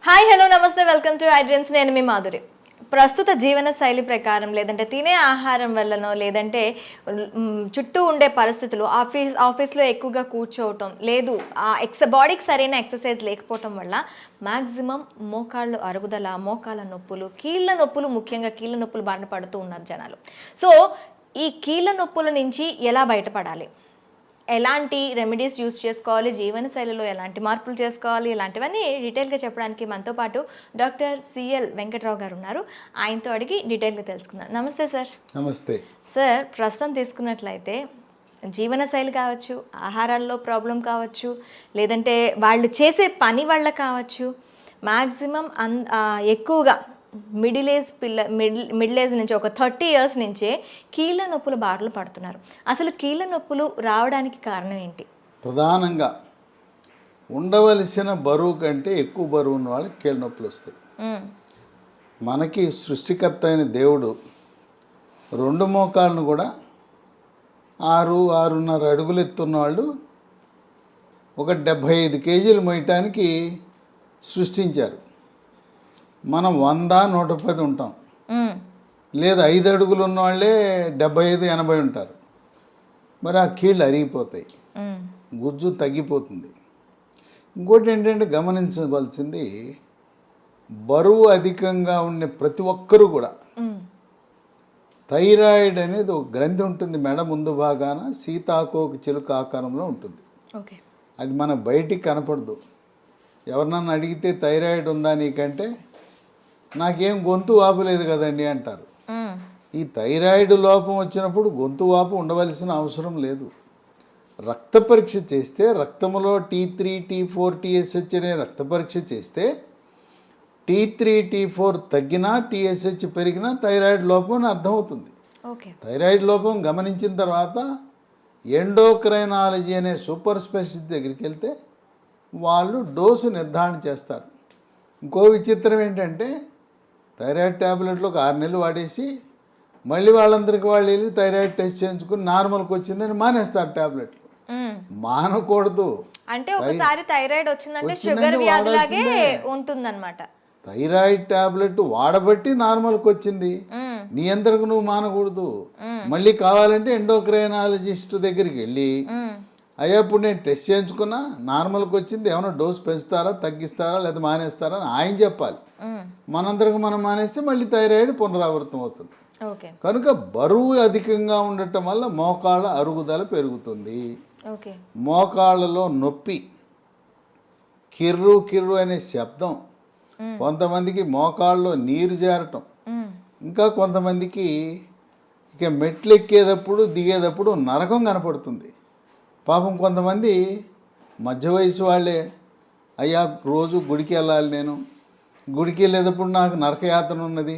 Hi hello నమస్తే welcome to I dreams. నేను మీ మాధురి. ప్రస్తుత జీవన శైలి ప్రకారం లేదంటే తినే ఆహారం వల్లనో లేదంటే చుట్టూ ఉండే పరిస్థితులు ఆఫీస్లో ఎక్కువగా కూర్చోవటం లేదు, బాడీకి సరైన ఎక్సర్సైజ్ లేకపోవటం వల్ల మ్యాక్సిమం మోకాళ్ళు అరుగుదల, మోకాళ్ళ నొప్పులు, కీళ్ళ నొప్పులు, ముఖ్యంగా కీళ్ళ నొప్పులు బారిన పడుతూ ఉన్నారు జనాలు. సో ఈ కీళ్ళ నొప్పుల నుంచి ఎలా బయటపడాలి, ఎలాంటి రెమెడీస్ యూస్ చేసుకోవాలి, జీవనశైలిలో ఎలాంటి మార్పులు చేసుకోవాలి, ఇలాంటివన్నీ డీటెయిల్గా చెప్పడానికి మనతో పాటు డాక్టర్ సిఎల్ వెంకట్రావు గారు ఉన్నారు. ఆయనతో అడిగి డీటెయిల్గా తెలుసుకుందాం. నమస్తే సార్. నమస్తే సార్. ప్రస్తుతం తీసుకున్నట్లయితే జీవనశైలి కావచ్చు, ఆహారాల్లో ప్రాబ్లం కావచ్చు, లేదంటే వాళ్ళు చేసే పని వల్ల కావచ్చు, మ్యాక్సిమం ఎక్కువగా మిడిల్ ఏజ్ నుంచి ఒక 30 years నుంచే కీళ్ళ నొప్పులు బారులు పడుతున్నారు. అసలు కీళ్ళ నొప్పులు రావడానికి కారణం ఏంటి? ప్రధానంగా ఉండవలసిన బరువు కంటే ఎక్కువ బరువు ఉన్న వాళ్ళకి కీళ్ళ నొప్పులు వస్తాయి. మనకి సృష్టికర్త అయిన దేవుడు 2 మోకాళ్ళను కూడా 6-6.5 అడుగులు ఎత్తున్న వాళ్ళు ఒక 75 kgs మోయటానికి సృష్టించారు. మనం 100-110 ఉంటాం, లేదా 5 అడుగులు ఉన్న వాళ్ళే 75-80 ఉంటారు. మరి ఆ కీళ్ళు అరిగిపోతాయి, గుజ్జు తగ్గిపోతుంది. ఇంకోటి ఏంటంటే గమనించవలసింది, బరువు అధికంగా ఉండే ప్రతి ఒక్కరూ కూడా థైరాయిడ్ అనేది ఒక గ్రంథి ఉంటుంది మెడ ముందు భాగాన, సీతాకోక చిలుక ఆకారంలో ఉంటుంది. అది మన బయటికి కనపడదు. ఎవరినన్నా అడిగితే థైరాయిడ్ ఉందా నీకంటే, నాకేం గొంతు వాపు లేదు కదండి అంటారు. ఈ థైరాయిడ్ లోపం వచ్చినప్పుడు గొంతు వాపు ఉండవలసిన అవసరం లేదు. రక్త పరీక్ష చేస్తే రక్తంలో T3, T4, TSH అనే రక్త పరీక్ష చేస్తే T3, T4 తగ్గినా, TSH పెరిగినా థైరాయిడ్ లోపం అని అర్థమవుతుంది. థైరాయిడ్ లోపం గమనించిన తర్వాత ఎండోక్రైనాలజీ అనే సూపర్ స్పెషలిస్ట్ దగ్గరికి వెళ్తే వాళ్ళు డోసు నిర్ధారణ చేస్తారు. ఇంకో విచిత్రం ఏంటంటే, థైరాయిడ్ ట్యాబ్లెట్లు ఒక 6 నెలలు వాడేసి మళ్ళీ వాళ్ళందరికీ వాళ్ళు వెళ్ళి థైరాయిడ్ టెస్ట్ చేయించుకుని నార్మల్కి వచ్చిందని మానేస్తారు ట్యాబ్లెట్లు. మానకూడదు. అంటే ఒకసారి థైరాయిడ్ వచ్చిందంటే షుగర్ వ్యాధిలాగే ఉంటుందన్నమాట. థైరాయిడ్ ట్యాబ్లెట్ వాడబట్టి నార్మల్కి వచ్చింది, నీ అందరికి నువ్వు మానకూడదు. మళ్ళీ కావాలంటే ఎండోక్రైనాలజిస్ట్ దగ్గరికి వెళ్ళి, అయ్యా ఇప్పుడు నేను టెస్ట్ చేయించుకున్నా, నార్మల్కి వచ్చింది, ఏమైనా డోస్ పెంచుతారా, తగ్గిస్తారా, లేదా మానేస్తారా అని ఆయన చెప్పాలి. మనందరికి మనం మానేస్తే మళ్ళీ థైరాయిడ్ పునరావృతం అవుతుంది. కనుక బరువు అధికంగా ఉండటం వల్ల మోకాళ్ళ అరుగుదల పెరుగుతుంది. మోకాళ్ళలో నొప్పి, కిర్రు కిర్రు అనే శబ్దం, కొంతమందికి మోకాళ్ళలో నీరు చేరటం, ఇంకా కొంతమందికి ఇక మెట్లు ఎక్కేటప్పుడు దిగేటప్పుడు నరకం కనపడుతుంది. పాపం కొంతమంది మధ్య వయసు వాళ్ళే, అయ్యా రోజు గుడికి వెళ్ళాలి, నేను గుడికి వెళ్ళేటప్పుడు నాకు నరకయాతన ఉన్నది,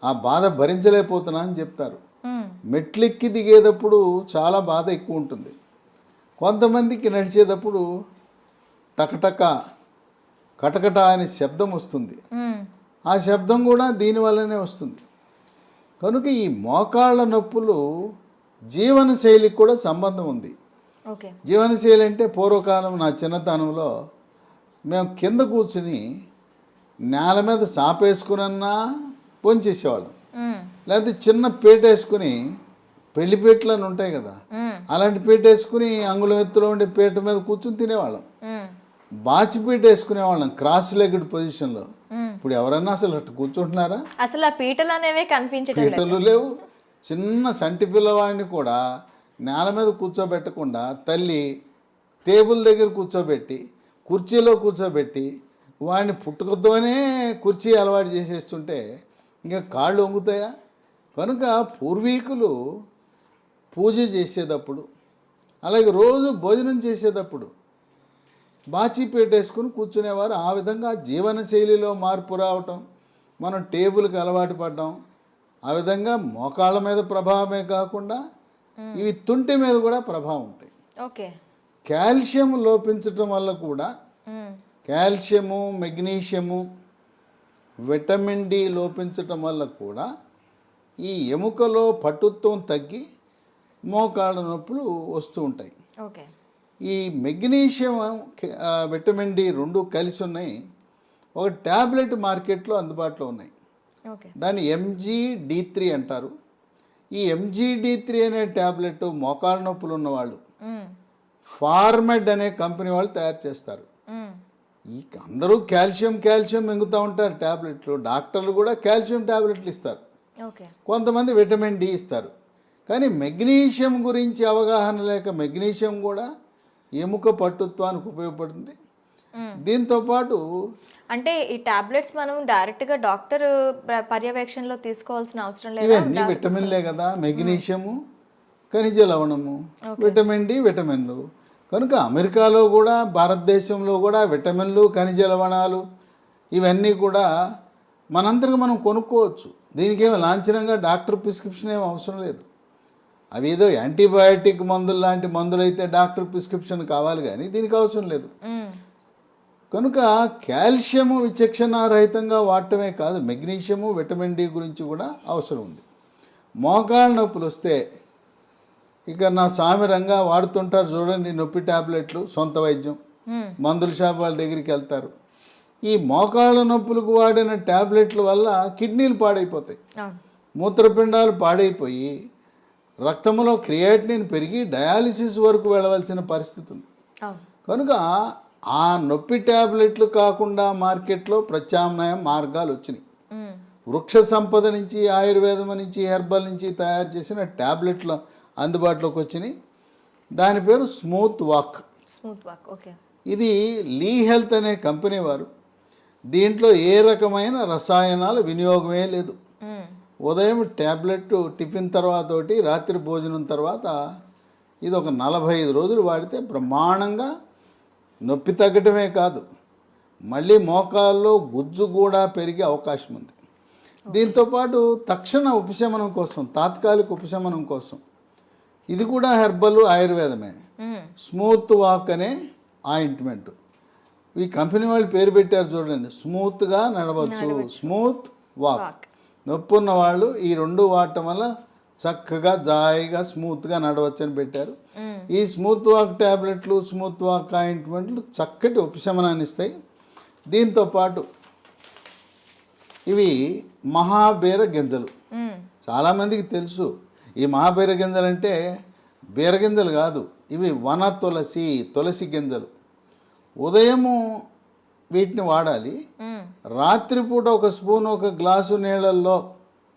ఆ బాధ భరించలేకపోతున్నా అని చెప్తారు. మెట్లెక్కి దిగేటప్పుడు చాలా బాధ ఎక్కువ ఉంటుంది. కొంతమందికి నడిచేటప్పుడు టకటక కటకట అనే శబ్దం వస్తుంది. ఆ శబ్దం కూడా దీనివల్లనే వస్తుంది. కనుక ఈ మోకాళ్ళ నొప్పులు జీవనశైలికి కూడా సంబంధం ఉంది. జీవనశైలి అంటే పూర్వకాలం నా చిన్నతనంలో మేము కింద కూర్చుని నేల మీద సాపేసుకునన్నా పొంచేసేవాళ్ళం, లేకపోతే చిన్న పీట వేసుకుని, పెళ్లి పీటలు అని ఉంటాయి కదా, అలాంటి పీట వేసుకుని అంగుళం ఎత్తులో ఉండే పీట మీద కూర్చుని తినేవాళ్ళం. బాచిపీట వేసుకునేవాళ్ళం క్రాస్ లెగ్డ్ పొజిషన్లో. ఇప్పుడు ఎవరన్నా అసలు అట్లా కూర్చుంటున్నారా? అసలు పీటలు అనేవి కనిపించే పీటలు లేవు. చిన్న సంటి పిల్లవాడిని కూడా నేల మీద కూర్చోబెట్టకుండా తల్లి టేబుల్ దగ్గర కూర్చోబెట్టి, కుర్చీలో కూర్చోబెట్టి, వాడిని పుట్టుకతోనే కుర్చీ అలవాటు చేసేస్తుంటే ఇంకా కాళ్ళు వంగుతాయా? కనుక పూర్వీకులు పూజ చేసేటప్పుడు, అలాగే రోజు భోజనం చేసేటప్పుడు బాచీపేట వేసుకుని కూర్చునేవారు. ఆ విధంగా జీవనశైలిలో మార్పు రావటం, మనం టేబుల్కి అలవాటు పడ్డాం. ఆ విధంగా మోకాళ్ళ మీద ప్రభావమే కాకుండా ఇవి తుంటి మీద కూడా ప్రభావం ఉంటాయి. కాల్షియం లోపించటం వల్ల కూడా, కాల్షియము, మెగ్నీషియము, విటమిన్ డి లోపించటం వల్ల కూడా ఈ ఎముకలో పటుత్వం తగ్గి మోకాళ్ళ నొప్పులు వస్తూ ఉంటాయి. ఈ మెగ్నీషియం విటమిన్ డి రెండు కలిసి ఉన్నాయి. ఒక ట్యాబ్లెట్ మార్కెట్లో అందుబాటులో ఉన్నాయి. ఓకే. దాన్ని MGD3 అంటారు. ఈ MGD3 అనే ట్యాబ్లెట్ మోకాళ్ళ నొప్పులు ఉన్నవాళ్ళు ఫార్మెడ్ అనే కంపెనీ వాళ్ళు తయారు చేస్తారు. ఈ అందరూ కాల్షియం మింగుతూ ఉంటారు ట్యాబ్లెట్లు. డాక్టర్లు కూడా కాల్షియం ట్యాబ్లెట్లు ఇస్తారు, ఓకే. కొంతమంది విటమిన్ డి ఇస్తారు. కానీ మెగ్నీషియం గురించి అవగాహన లేక మెగ్నీషియం కూడా ఎముక పట్టుత్వానికి ఉపయోగపడుతుంది. దీంతోపాటు అంటే ఈ టాబ్లెట్స్ మనం డైరెక్ట్గా డాక్టర్ పర్యవేక్షణలో తీసుకోవాల్సిన అవసరం లేదు. ఇవన్నీ విటమిన్లే కదా, మెగ్నీషియము, ఖనిజ లవణము, విటమిన్ డి, విటమిన్లు. కనుక అమెరికాలో కూడా భారతదేశంలో కూడా విటమిన్లు, ఖనిజ లవణాలు ఇవన్నీ కూడా మనందరికి మనం కొనుక్కోవచ్చు. దీనికేమో లాంఛనంగా డాక్టర్ ప్రిస్క్రిప్షన్ ఏమి అవసరం లేదు. అవి ఏదో యాంటీబయాటిక్ మందులు లాంటి మందులు అయితే డాక్టర్ ప్రిస్క్రిప్షన్ కావాలి, కానీ దీనికి అవసరం లేదు. కనుక కాల్షియము విచక్షణారహితంగా వాడటమే కాదు, మెగ్నీషియము, విటమిన్ డి గురించి కూడా అవసరం ఉంది. మోకాళ్ళ నొప్పులు వస్తే ఇక నా సామిరంగా వాడుతుంటారు చూడండి, నొప్పి టాబ్లెట్లు, సొంత వైద్యం, మందుల షాప్ వాళ్ళ దగ్గరికి వెళ్తారు. ఈ మోకాళ్ళ నొప్పులకు వాడిన టాబ్లెట్ల వల్ల కిడ్నీలు పాడైపోతాయి, మూత్రపిండాలు పాడైపోయి రక్తంలో క్రియాటినిన్ పెరిగి డయాలిసిస్ వరకు వెళ్ళవలసిన పరిస్థితి ఉంది. కనుక ఆ నొప్పి టాబ్లెట్లు కాకుండా మార్కెట్లో ప్రత్యామ్నాయ మార్గాలు వచ్చినాయి. వృక్ష సంపద నుంచి, ఆయుర్వేదం నుంచి, హెర్బల్ నుంచి తయారు చేసిన టాబ్లెట్లు అందుబాటులోకి వచ్చినాయి. దాని పేరు స్మూత్ వాక్. ఓకే. ఇది లీ హెల్త్ అనే కంపెనీ వారు. దీంట్లో ఏ రకమైన రసాయనాల వినియోగమే లేదు. ఉదయం ట్యాబ్లెట్ టిఫిన్ తర్వాత ఒకటి, రాత్రి భోజనం తర్వాత ఇది ఒక 45 రోజులు వాడితే బ్రహ్మాండంగా నొప్పి తగ్గటమే కాదు, మళ్ళీ మోకాల్లో గుజ్జు కూడా పెరిగే అవకాశం ఉంది. దీంతోపాటు తక్షణ ఉపశమనం కోసం, తాత్కాలిక ఉపశమనం కోసం ఇది కూడా హెర్బల్, ఆయుర్వేదమే. స్మూత్ వాక్ అనే ఆయింట్మెంట్ ఈ కంపెనీ వాళ్ళు పేరు పెట్టారు చూడండి, స్మూత్గా నడవచ్చు, స్మూత్ వాక్. నొప్పి ఉన్న వాళ్ళు ఈ రెండు వాడటం వల్ల చక్కగా జాయిగా స్మూత్గా నడవచ్చు అని పెట్టారు. ఈ స్మూత్ వాక్ ట్యాబ్లెట్లు, స్మూత్ వాక్ ఆయింట్మెంట్లు చక్కటి ఉపశమనాన్ని ఇస్తాయి. దీంతోపాటు ఇవి మహాబీర గింజలు. చాలామందికి తెలుసు ఈ మహాబీర గింజలు అంటే బీరగింజలు కాదు, ఇవి వన తులసి గింజలు. ఉదయము వీటిని వాడాలి, రాత్రిపూట ఒక స్పూన్ ఒక గ్లాసు నీళ్ళల్లో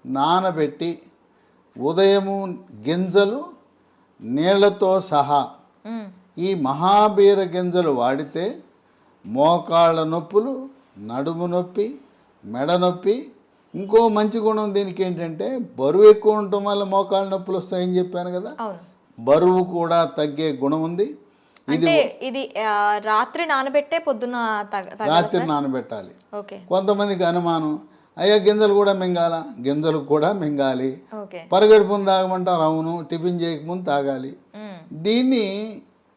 నానబెట్టి ఉదయము గింజలు నీళ్లతో సహా ఈ మహాబీర గింజలు వాడితే మోకాళ్ళ నొప్పులు, నడుము నొప్పి, మెడ నొప్పి, ఇంకో మంచి గుణం దీనికి ఏంటంటే బరువు ఎక్కువ ఉండటం వల్ల మోకాళ్ళ నొప్పులు వస్తాయని చెప్పాను కదా, బరువు కూడా తగ్గే గుణం ఉంది. ఇది రాత్రి నానబెట్టే పొద్దున్న రాత్రి నానబెట్టాలి. కొంతమందికి అనుమానం, అయ్యా గింజలు కూడా మింగాల, గింజలు కూడా మింగాలి. పరగడుపుని తాగమంటారు, అవును, టిఫిన్ చేయకముందు తాగాలి. దీన్ని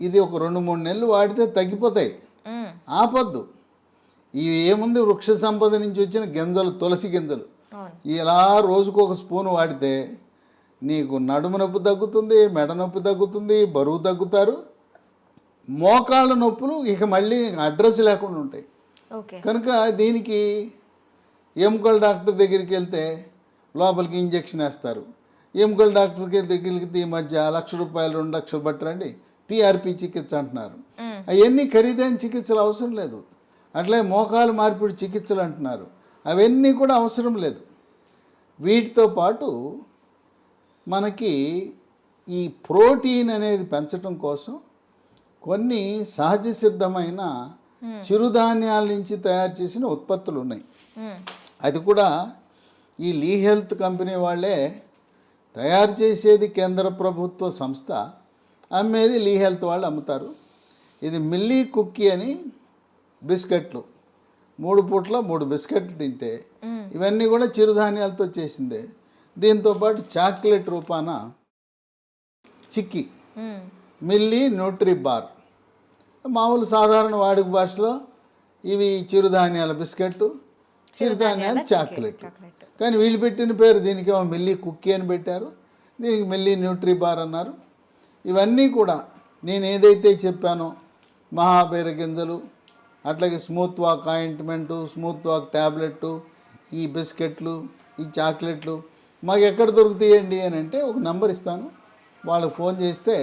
ఇది ఒక 2-3 నెలలు వాడితే తగ్గిపోతాయి, ఆపొద్దు. ఇవి ఏముంది, వృక్ష సంపద నుంచి వచ్చిన గింజలు, తులసి గింజలు. ఇలా రోజుకు ఒక స్పూన్ వాడితే నీకు నడుము నొప్పి తగ్గుతుంది, మెడ నొప్పి తగ్గుతుంది, బరువు తగ్గుతారు, మోకాళ్ళ నొప్పులు ఇక మళ్ళీ అడ్రస్ లేకుండా ఉంటాయి. కనుక దీనికి ఎముకల డాక్టర్ దగ్గరికి వెళ్తే లోపలికి ఇంజెక్షన్ వేస్తారు. ఎముకల డాక్టర్కి దగ్గరికి ఈ మధ్య ₹1,00,000 ₹2,00,000 పట్టరండి PRP చికిత్స అంటున్నారు. అవన్నీ ఖరీదైన చికిత్సలు అవసరం లేదు. అట్లే మోకాలు మార్పిడి చికిత్సలు అంటున్నారు, అవన్నీ కూడా అవసరం లేదు. వీటితో పాటు మనకి ఈ ప్రోటీన్ అనేది పెంచడం కోసం కొన్ని సహజ సిద్ధమైన చిరుధాన్యాల నుంచి తయారు చేసిన ఉత్పత్తులు ఉన్నాయి. అది కూడా ఈ లీ హెల్త్ కంపెనీ వాళ్ళే తయారు చేసేది, కేంద్ర ప్రభుత్వ సంస్థ, అమ్మేది లీ హెల్త్ వాళ్ళు అమ్ముతారు. ఇది మిల్లీ కుక్కీ అని బిస్కెట్లు, 3 పూట్ల 3 బిస్కెట్లు తింటే ఇవన్నీ కూడా చిరుధాన్యాలతో చేసిందే. దీంతోపాటు చాక్లెట్ రూపాన చిక్కీ, మిల్లీ న్యూట్రీ బార్, మామూలు సాధారణ వాడుక భాషలో ఇవి చిరుధాన్యాల బిస్కెట్, చిరుధాన్యాల చాక్లెట్. కానీ వీళ్ళు పెట్టిన పేరు దీనికేమో మిల్లీ కుక్కీ అని పెట్టారు, దీనికి మిల్లీ న్యూట్రీ బార్ అన్నారు. ఇవన్నీ కూడా నేను ఏదైతే చెప్పానో మహాబీర గింజలు, అట్లాగే smooth walk ointment, smooth walk tablet, ఈ బిస్కెట్లు, ఈ చాక్లెట్లు మాకు ఎక్కడ దొరుకుతాయండి అని అంటే ఒక నంబర్ ఇస్తాను, వాళ్ళకి ఫోన్ చేస్తే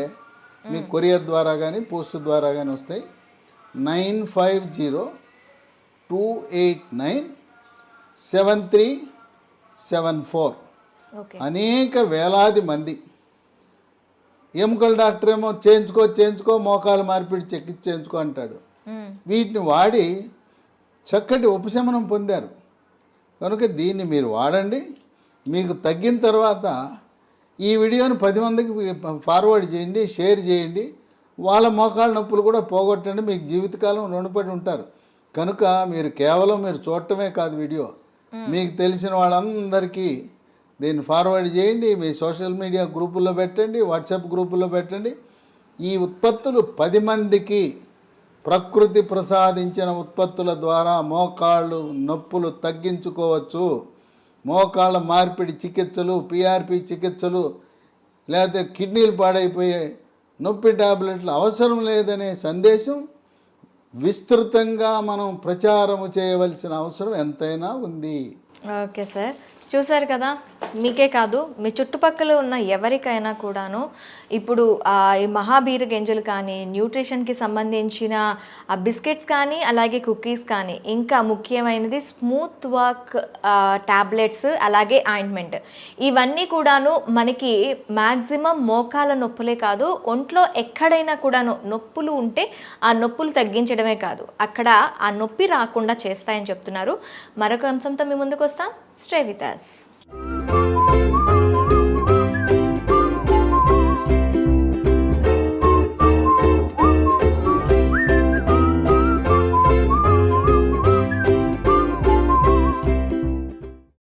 మీకు కొరియర్ ద్వారా కానీ పోస్ట్ ద్వారా కానీ వస్తాయి. 9502897374. ఓకే. అనేక వేలాది మంది ఎముకల డాక్టర్ ఏమో చేయించుకో మోకాలు మార్పిడి చేయించుకో అంటాడు. వీటిని వాడి చక్కటి ఉపశమనం పొందారు. కనుక దీన్ని మీరు వాడండి. మీకు తగ్గిన తర్వాత ఈ వీడియోని 10 మందికి ఫార్వర్డ్ చేయండి, షేర్ చేయండి. వాళ్ళ మోకాళ్ళ నొప్పులు కూడా పోగొట్టండి. మీకు జీవితకాలం రుణపడి ఉంటారు. కనుక మీరు కేవలం మీరు చూడటమే కాదు, వీడియో మీకు తెలిసిన వాళ్ళందరికీ దీన్ని ఫార్వర్డ్ చేయండి. మీ సోషల్ మీడియా గ్రూపుల్లో పెట్టండి, వాట్సాప్ గ్రూపుల్లో పెట్టండి. ఈ ఉత్పత్తులు 10 మందికి ప్రకృతి ప్రసాదించిన ఉత్పత్తుల ద్వారా మోకాళ్ళు నొప్పులు తగ్గించుకోవచ్చు. మోకాళ్ళ మార్పిడి చికిత్సలు, పిఆర్పి చికిత్సలు, లేకపోతే కిడ్నీలు పాడైపోయే నొప్పి టాబ్లెట్లు అవసరం లేదనే సందేశం విస్తృతంగా మనం ప్రచారం చేయవలసిన అవసరం ఎంతైనా ఉంది. ఓకే సార్, చూసారు కదా, మీకే కాదు మీ చుట్టుపక్కల ఉన్న ఎవరికైనా కూడాను ఇప్పుడు ఈ మహాబీర గింజలు కానీ, న్యూట్రిషన్కి సంబంధించిన బిస్కెట్స్ కానీ, అలాగే కుకీస్ కానీ, ఇంకా ముఖ్యమైనది స్మూత్ వాక్ ట్యాబ్లెట్స్, అలాగే ఆయింట్మెంట్, ఇవన్నీ కూడాను మనకి మ్యాక్సిమం మోకాల నొప్పులే కాదు, ఒంట్లో ఎక్కడైనా కూడాను నొప్పులు ఉంటే ఆ నొప్పులు తగ్గించడమే కాదు, అక్కడ ఆ నొప్పి రాకుండా చేస్తాయని చెప్తున్నారు. మరొక అంశంతో మీ ముందుకు వస్తాం. Stay with us.